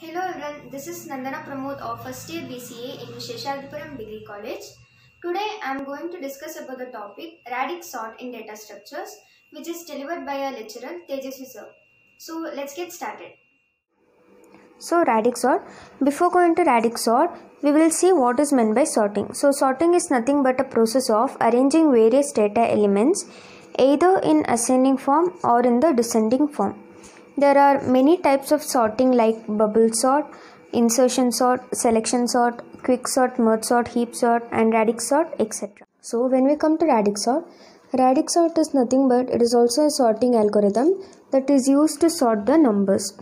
Hello everyone, this is Nandana Pramod of first year BCA in Visheshadapuram Degree College. Today I am going to discuss about the topic Radix sort in data structures, which is delivered by our lecturer Tejasvi sir. So let's get started. So radix sort. Before going to radix sort, we will see what is meant by sorting. So sorting is nothing but a process of arranging various data elements either in ascending form or in the descending form. There are many types of sorting like bubble sort, insertion sort, selection sort, quick sort, merge sort, heap sort and radix sort, etc. So when we come to radix sort is nothing but it is also a sorting algorithm that is used to sort the numbers.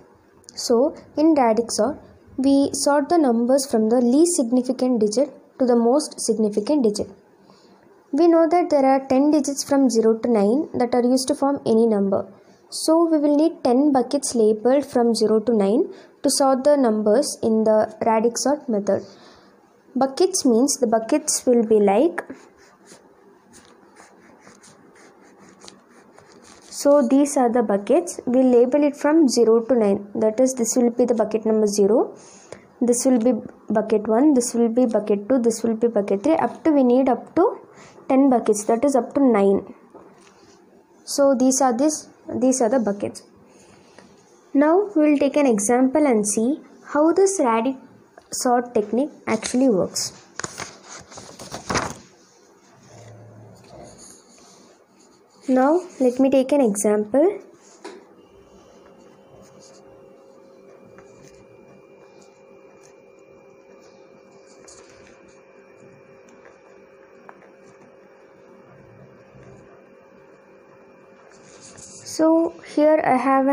So in radix sort, we sort the numbers from the least significant digit to the most significant digit. We know that there are 10 digits from 0 to 9 that are used to form any number. So we will need 10 buckets labeled from 0 to 9 to sort the numbers in the radix sort method. Buckets means the buckets will be like, so these are the buckets. We label it from 0 to 9. That is, this will be the bucket number 0. This will be bucket 1. This will be bucket 2. This will be bucket 3. We need up to 10 buckets. That is up to 9. So these are the buckets. Now we will take an example and see how this radix sort technique actually works. Now let me take an example. So here I have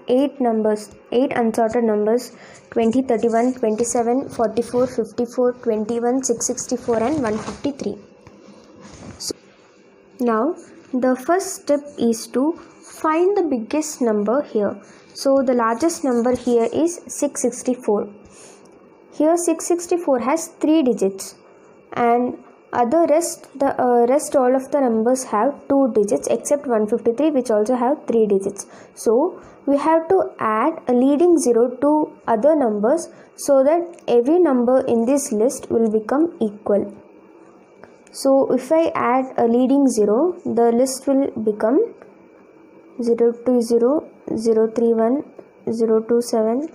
8 numbers, 8 unsorted numbers: 20, 31, 27, 44, 54, 21, 664 and 153. So now the first step is to find the biggest number here. So the largest number here is 664. Here 664 has 3 digits and the rest all of the numbers have 2 digits except 153 which also have 3 digits. So we have to add a leading 0 to other numbers so that every number in this list will become equal. So if I add a leading 0, the list will become 020, 031, 027,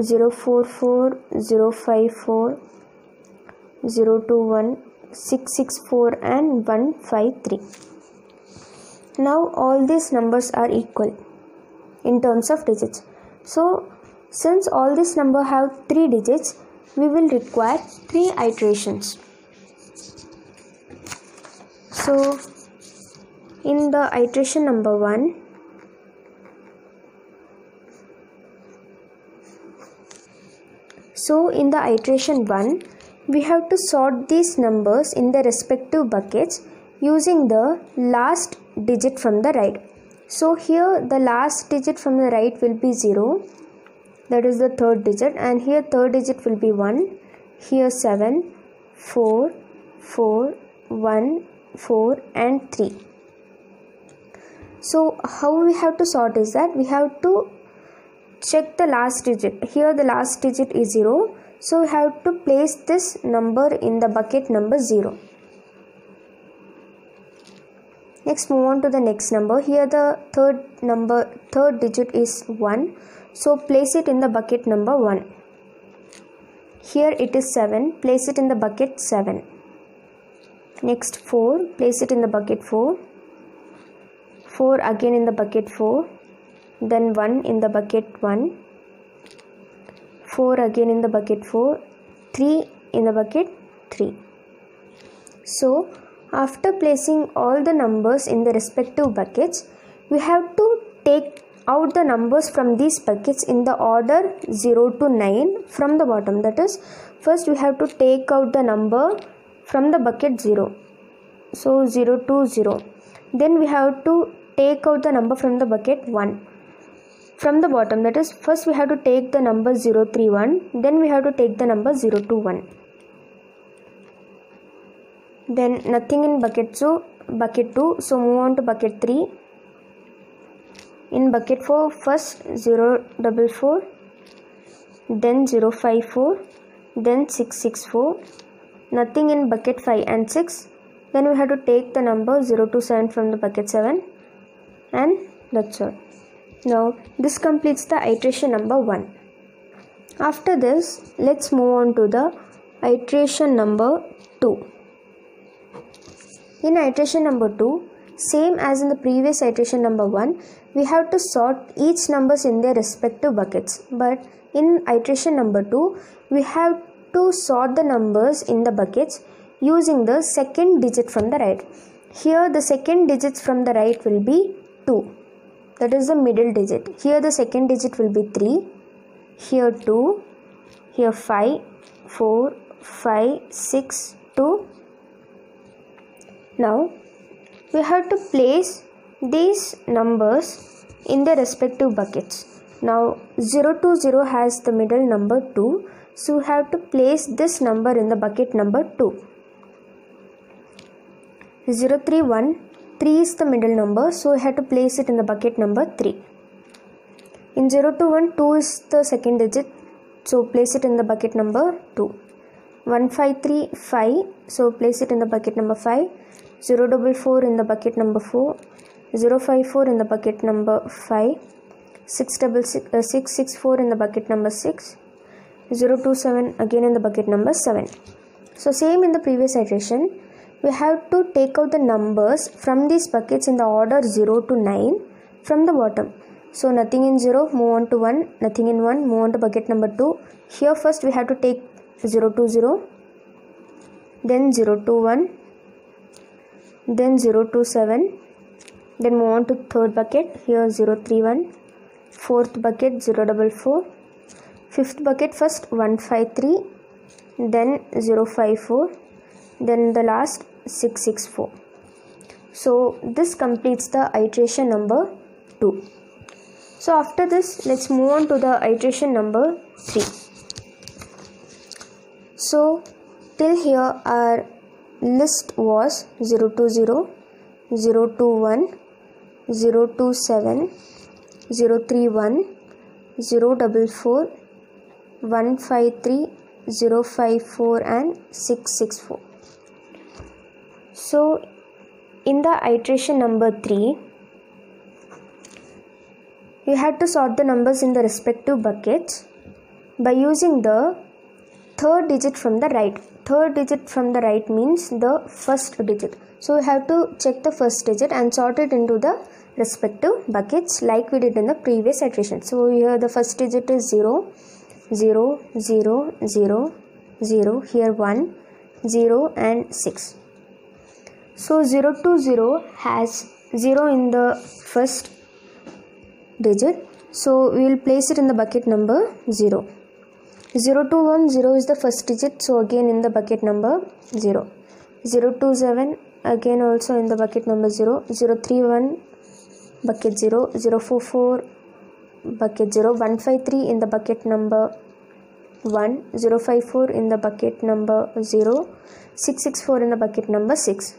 044, 054, 021, 664 and 153. Now all these numbers are equal in terms of digits. So since all these numbers have 3 digits, we will require 3 iterations. So in the iteration number 1, we have to sort these numbers in the respective buckets using the last digit from the right. So here the last digit from the right will be 0, that is the third digit, and here third digit will be 1, here 7, 4, 4, 1, 4 and 3. So how we have to sort is that we have to check the last digit. Here the last digit is 0. So we have to place this number in the bucket number 0. Next move on to the next number. Here the third digit is 1. So place it in the bucket number 1. Here it is 7. Place it in the bucket 7. Next 4. Place it in the bucket 4. 4 again in the bucket 4. Then 1 in the bucket 1. 4 again in the bucket 4, 3 in the bucket 3. So after placing all the numbers in the respective buckets, we have to take out the numbers from these buckets in the order 0 to 9 from the bottom. That is, first we have to take out the number from the bucket 0. So 0 to 0. Then we have to take out the number from the bucket 1. From the bottom, that is, first we have to take the number 031, then we have to take the number 021. Then nothing in bucket 2, so move on to bucket 3. In bucket 4, first 044, then 054, then 664, nothing in bucket 5 and 6. Then we have to take the number 027 from the bucket 7, and that's all. Now this completes the iteration number 1. After this, let's move on to the iteration number 2. In iteration number 2, same as in the previous iteration number 1, we have to sort each numbers in their respective buckets. But in iteration number 2, we have to sort the numbers in the buckets using the second digit from the right. Here the second digits from the right will be 2. That is the middle digit. Here the second digit will be 3. Here 2. Here 5, 4, 5, 6, 2. Now we have to place these numbers in their respective buckets. Now 020 has the middle number 2. So we have to place this number in the bucket number 2. 031, 3 is the middle number, so we have to place it in the bucket number 3. In 021, 2 is the second digit, so place it in the bucket number 2. 153, 5, so place it in the bucket number 5. 044 in the bucket number 4. 054 in the bucket number 5. 664 in the bucket number 6. 027 again in the bucket number 7. So same in the previous iteration, we have to take out the numbers from these buckets in the order 0 to 9 from the bottom. So nothing in 0, move on to 1, nothing in 1, move on to bucket number 2. Here first we have to take 020, then 021, then 027, then move on to third bucket. Here 031, fourth bucket 044, fifth bucket first 153, then 054, then the last 664. So this completes the iteration number 2. So after this, let's move on to the iteration number 3. So till here our list was 020, 021, 027, 031, 044, 153, 054 and 664. So in the iteration number 3, you have to sort the numbers in the respective buckets by using the third digit from the right. Third digit from the right means the first digit. So we have to check the first digit and sort it into the respective buckets like we did in the previous iteration. So here the first digit is 0, 0, 0, 0, 0. Here 1, 0 and 6. So 020 has 0 in the first digit. So we will place it in the bucket number 0. 021, 0 is the first digit. So again in the bucket number 0. 027 again also in the bucket number 0. 031 bucket 0. 044 bucket 0. 153 in the bucket number 1. 054 in the bucket number 0. 664 in the bucket number 6.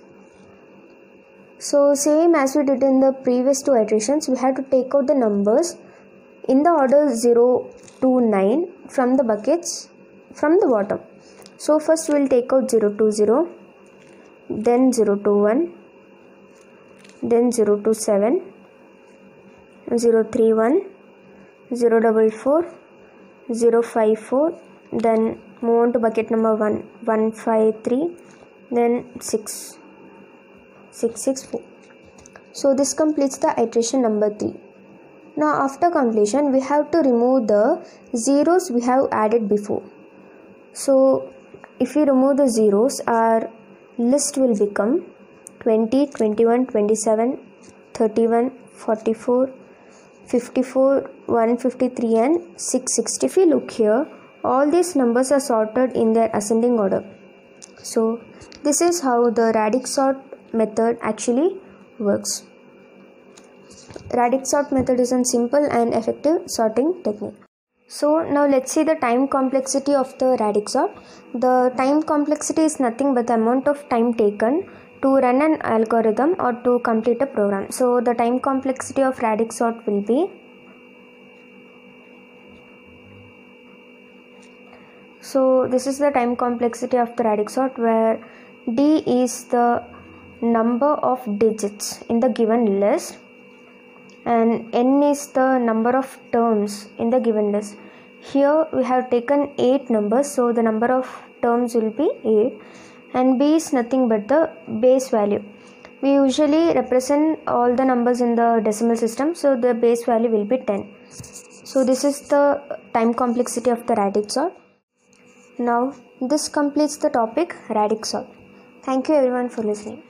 So same as we did in the previous two iterations, we have to take out the numbers in the order 0 to 9 from the buckets from the bottom. So first we will take out 020, then 021, then 027, 031, 044, 054, then move on to bucket number 1, 153, then 664. So this completes the iteration number 3. Now after completion, we have to remove the zeros we have added before. So if we remove the zeros, our list will become 20, 21, 27, 31, 44, 54, 153 and 660. If you look here, all these numbers are sorted in their ascending order. So this is how the radix sort method actually works. Radix sort method is a simple and effective sorting technique. So now let's see the time complexity of the radix sort. The time complexity is nothing but the amount of time taken to run an algorithm or to complete a program. So the time complexity of radix sort will be So this is the time complexity of the radix sort, where D is the number of digits in the given list and N is the number of terms in the given list. Here we have taken 8 numbers, so the number of terms will be 8, and B is nothing but the base value. We usually represent all the numbers in the decimal system, so the base value will be 10. So this is the time complexity of the radix sort. Now this completes the topic radix sort. Thank you everyone for listening.